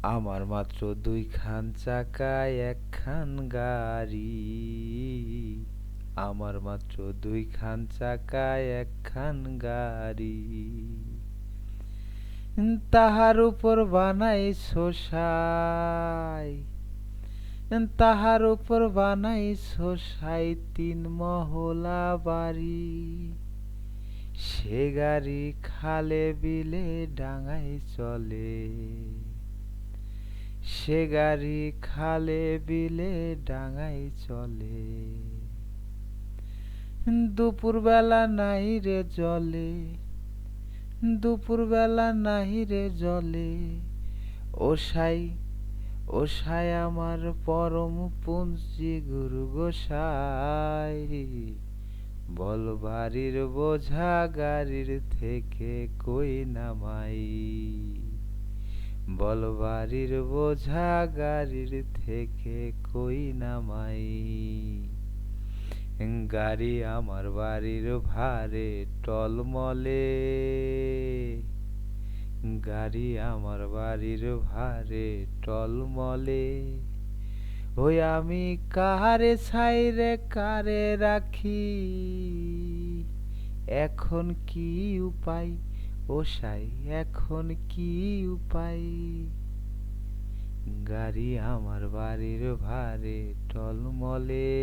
আমার মাত্র দুইখান চাকায় একখান গাড়ি। আমার মাত্র দুইখান চাকায় একখান গাড়ি। তাহার উপর বানাই শোষাই, তাহার উপর বানাই শোষাই 3 মহলা বাড়ি। সে গাড়ি খালে বিলে ডাঙায় চলে, সে গাড়ি খালে বিলে ডাঙায় চলে। দুপুরবেলা নাই রে জলে, দুপুরবেলা নাই রে জলে। ওসাই, ওসাই আমার পরম পুঞ্জি গুরু গোসাই। বল বাড়ির বোঝা গাড়ির থেকে কই নামাই, বল বাড়ির বোঝা গাড়ির থেকে কই নামাই। গাড়ি আমার বাড়ির ভারে টলমলে, গাড়ি আমার বাড়ির ভারে টলমলে। ওই আমি কারে ছাইরে কারে রাখি, এখন কি উপায় ওসাই, এখন কি উপায়। গাড়ি আমার বাড়ির ভারে টলমলে।